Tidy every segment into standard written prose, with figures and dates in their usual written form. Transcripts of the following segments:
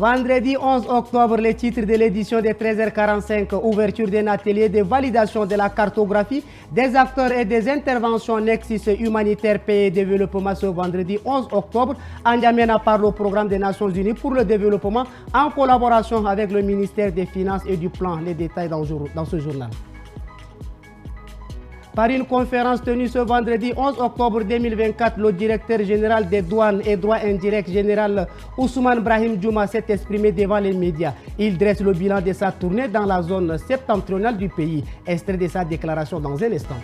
Vendredi 11 octobre, les titres de l'édition des 13h45, ouverture d'un atelier de validation de la cartographie des acteurs et des interventions Nexus humanitaire, paix et développement ce vendredi 11 octobre en N'Djamena par le programme des Nations Unies pour le développement en collaboration avec le ministère des Finances et du Plan. Les détails dans ce journal. Par une conférence tenue ce vendredi 11 octobre 2024, le directeur général des douanes et droits indirects général Ousmane Brahim Djouma s'est exprimé devant les médias. Il dresse le bilan de sa tournée dans la zone septentrionale du pays. Extrait de sa déclaration dans un instant.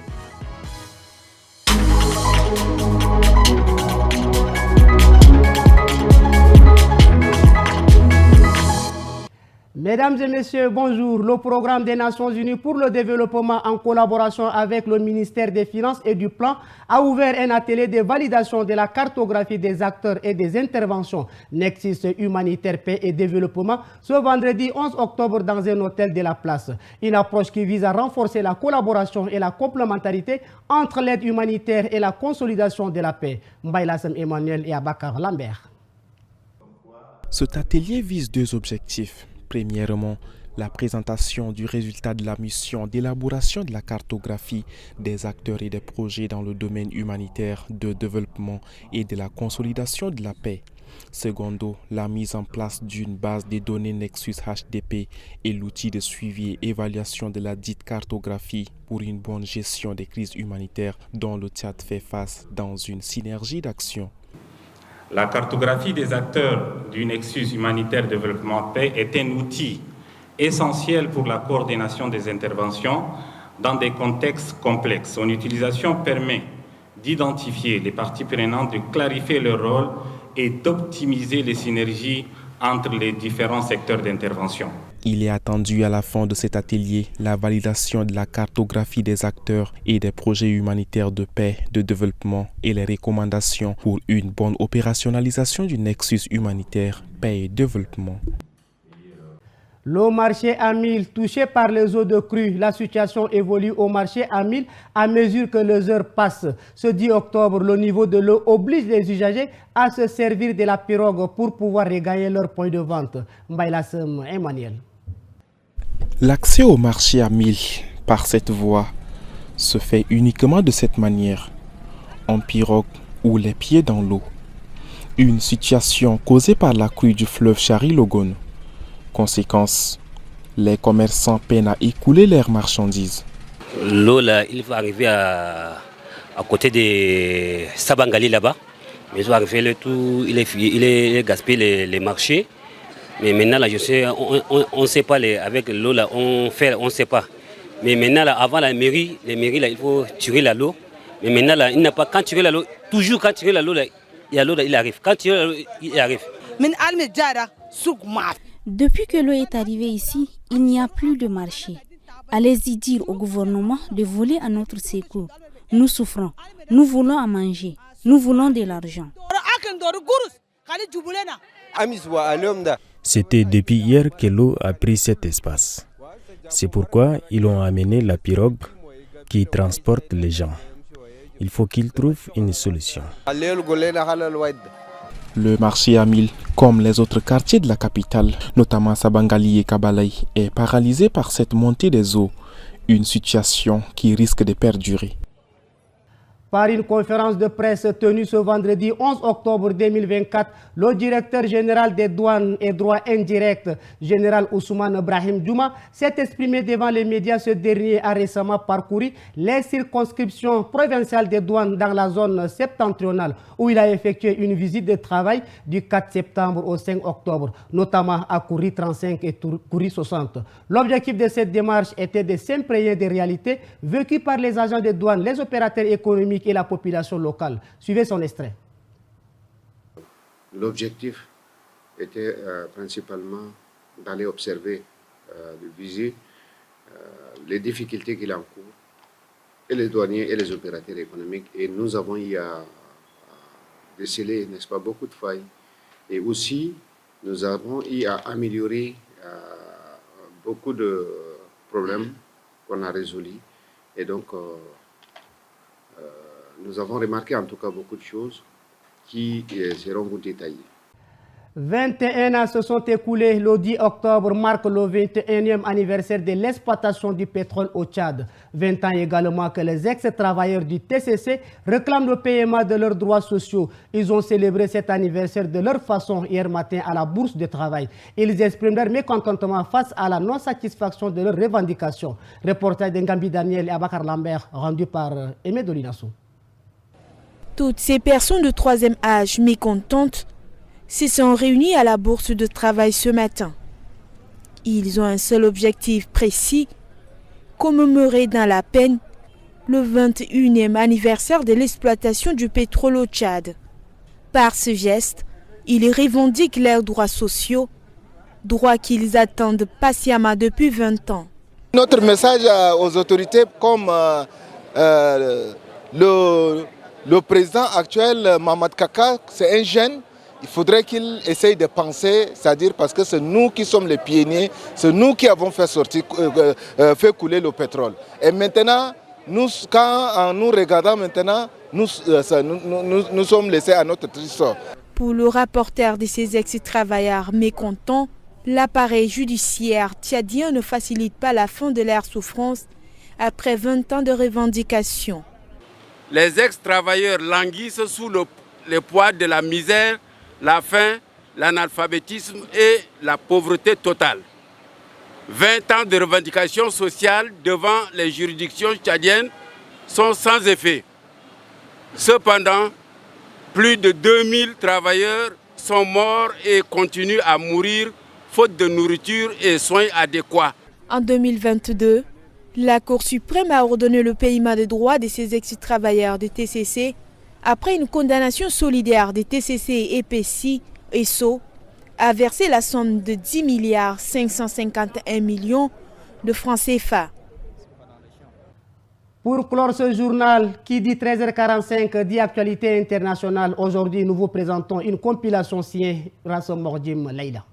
Mesdames et messieurs, bonjour. Le programme des Nations Unies pour le développement en collaboration avec le ministère des Finances et du Plan a ouvert un atelier de validation de la cartographie des acteurs et des interventions Nexus humanitaire, paix et développement ce vendredi 11 octobre dans un hôtel de la place. Une approche qui vise à renforcer la collaboration et la complémentarité entre l'aide humanitaire et la consolidation de la paix. Mbaïlassem Emmanuel et Abakar Lambert. Cet atelier vise deux objectifs. Premièrement, la présentation du résultat de la mission d'élaboration de la cartographie des acteurs et des projets dans le domaine humanitaire, de développement et de la consolidation de la paix. Secondo, la mise en place d'une base de données Nexus HDP et l'outil de suivi et évaluation de la dite cartographie pour une bonne gestion des crises humanitaires dont le Tchad fait face dans une synergie d'action. La cartographie des acteurs du Nexus humanitaire développement paix est un outil essentiel pour la coordination des interventions dans des contextes complexes. Son utilisation permet d'identifier les parties prenantes, de clarifier leur rôle et d'optimiser les synergies entre les différents secteurs d'intervention. Il est attendu à la fin de cet atelier la validation de la cartographie des acteurs et des projets humanitaires de paix, de développement et les recommandations pour une bonne opérationnalisation du Nexus humanitaire, paix et développement. Le marché à 1000 touché par les eaux de crue. La situation évolue au marché à 1000 à mesure que les heures passent. Ce 10 octobre, le niveau de l'eau oblige les usagers à se servir de la pirogue pour pouvoir regagner leur point de vente. Mbaïlassem Emmanuel. L'accès au marché à 1000 par cette voie se fait uniquement de cette manière, en pirogue ou les pieds dans l'eau. Une situation causée par la crue du fleuve Chari-Logone. Conséquence, les commerçants peinent à écouler leurs marchandises. L'eau, là, il faut arriver à côté de Sabangali là-bas. Mais il faut arriver le tout, il est gaspillé les marchés. Mais maintenant, là, je sais, on ne sait pas, avec l'eau, là, on ne sait pas. Mais maintenant, là, avant la mairie, là, il faut tirer l'eau. Mais maintenant, là, il n'a pas, quand tirer l'eau, toujours quand tirer l'eau, il y a l'eau, il arrive. Quand tirer l'eau, il arrive. Depuis que l'eau est arrivée ici, il n'y a plus de marché. Allez-y dire au gouvernement de voler à notre secours. Nous souffrons, nous voulons à manger, nous voulons de l'argent. C'était depuis hier que l'eau a pris cet espace. C'est pourquoi ils ont amené la pirogue qui transporte les gens. Il faut qu'ils trouvent une solution. Le marché à 1000, comme les autres quartiers de la capitale, notamment Sabangali et Kabalay, est paralysé par cette montée des eaux, une situation qui risque de perdurer. Par une conférence de presse tenue ce vendredi 11 octobre 2024, le directeur général des douanes et droits indirects, général Ousmane Brahim Djouma, s'est exprimé devant les médias. Ce dernier a récemment parcouru les circonscriptions provinciales des douanes dans la zone septentrionale, où il a effectué une visite de travail du 4 septembre au 5 octobre, notamment à Kouri 35 et Kouri 60. L'objectif de cette démarche était de s'imprégner des réalités vécues par les agents des douanes, les opérateurs économiques et la population locale. Suivez son extrait. L'objectif était principalement d'aller observer, de viser les difficultés qu'il encourt, et les douaniers et les opérateurs économiques. Et nous avons eu à déceler, n'est-ce pas, beaucoup de failles. Et aussi, nous avons eu à améliorer beaucoup de problèmes qu'on a résolus. Et donc, nous avons remarqué en tout cas beaucoup de choses qui seront vous détaillées. 21 ans se sont écoulés. Le 10 octobre marque le 21e anniversaire de l'exploitation du pétrole au Tchad. 20 ans également que les ex-travailleurs du TCC réclament le paiement de leurs droits sociaux. Ils ont célébré cet anniversaire de leur façon hier matin à la Bourse de travail. Ils expriment leur mécontentement face à la non-satisfaction de leurs revendications. Reportage d'Ngambi Daniel et Abakar Lambert rendu par Aimé Dolinassou. Toutes ces personnes de troisième âge mécontentes se sont réunis à la Bourse de travail ce matin. Ils ont un seul objectif précis, commémorer dans la peine le 21e anniversaire de l'exploitation du pétrole au Tchad. Par ce geste, ils revendiquent leurs droits sociaux, droits qu'ils attendent patiemment depuis 20 ans. Notre message aux autorités comme le président actuel, Mamad Kaka, c'est un jeune. Il faudrait qu'il essaye de penser, c'est-à-dire parce que c'est nous qui sommes les pionniers, c'est nous qui avons fait couler le pétrole. Et maintenant, quand nous regardons maintenant, nous sommes laissés à notre triste sort. Pour le rapporteur de ces ex-travailleurs mécontents, l'appareil judiciaire tchadien ne facilite pas la fin de leur souffrance après 20 ans de revendications. Les ex-travailleurs languissent sous le poids de la misère, la faim, l'analphabétisme et la pauvreté totale. 20 ans de revendications sociales devant les juridictions tchadiennes sont sans effet. Cependant, plus de 2000 travailleurs sont morts et continuent à mourir faute de nourriture et soins adéquats. En 2022, la Cour suprême a ordonné le paiement des droits de ces ex-travailleurs de TCC après une condamnation solidaire des TCC et PSI et SO a versé la somme de 10 milliards 551 millions de francs CFA. Pour clore ce journal qui dit 13h45, dit actualité internationale, aujourd'hui nous vous présentons une compilation signée Rassom Mordim Leïla.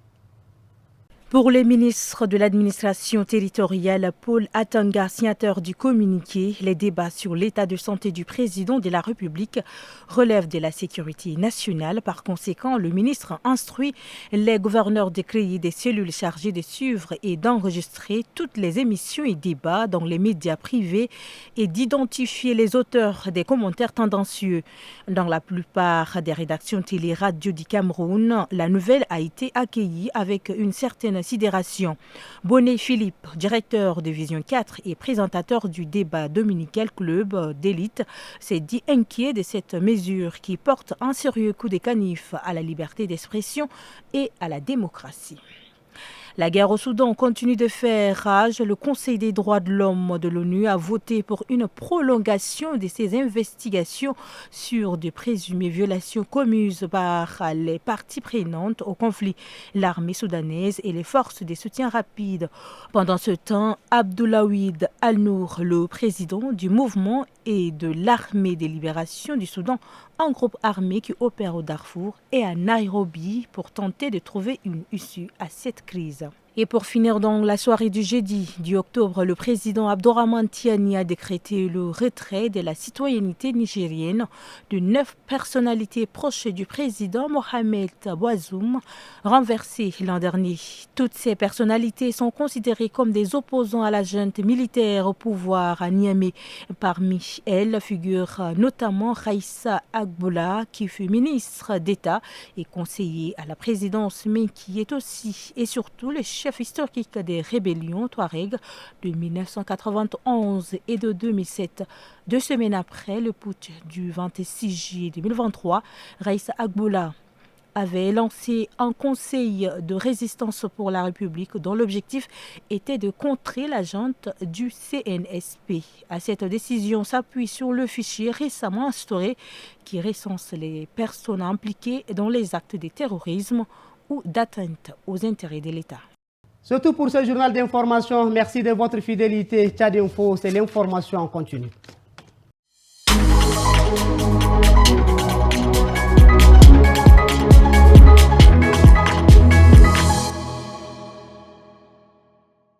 Pour les ministres de l'administration territoriale, Paul Atanga, signateur du communiqué, les débats sur l'état de santé du président de la République relèvent de la sécurité nationale. Par conséquent, le ministre instruit les gouverneurs de créer des cellules chargées de suivre et d'enregistrer toutes les émissions et débats dans les médias privés et d'identifier les auteurs des commentaires tendancieux. Dans la plupart des rédactions télé-radio du Cameroun, la nouvelle a été accueillie avec une certaine sidération. Bonnet Philippe, directeur de Vision 4 et présentateur du débat dominical club d'élite, s'est dit inquiet de cette mesure qui porte un sérieux coup de canif à la liberté d'expression et à la démocratie. La guerre au Soudan continue de faire rage. Le Conseil des droits de l'homme de l'ONU a voté pour une prolongation de ses investigations sur de présumées violations commises par les parties prenantes au conflit, l'armée soudanaise et les forces de soutien rapide. Pendant ce temps, Abdoulawid Al-Nour, le président du mouvement et de l'armée de libération du Soudan, un groupe armé qui opère au Darfour et à Nairobi pour tenter de trouver une issue à cette crise. Et pour finir, dans la soirée du jeudi 10 octobre, le président Abdourahmane Tiani a décrété le retrait de la citoyenneté nigérienne de 9 personnalités proches du président Mohamed Bazoum, renversées l'an dernier. Toutes ces personnalités sont considérées comme des opposants à la junte militaire au pouvoir à Niamey. Parmi elles figure notamment Raissa Agboula, qui fut ministre d'État et conseiller à la présidence, mais qui est aussi et surtout le chef historique des rébellions Touareg de 1991 et de 2007. 2 semaines après le putsch du 26 juillet 2023, Raissa Agboula avait lancé un conseil de résistance pour la République dont l'objectif était de contrer la junte du CNSP. À cette décision s'appuie sur le fichier récemment instauré qui recense les personnes impliquées dans les actes de terrorisme ou d'atteinte aux intérêts de l'État. C'est tout pour ce journal d'information. Merci de votre fidélité. Tchad Info, c'est l'information en continu.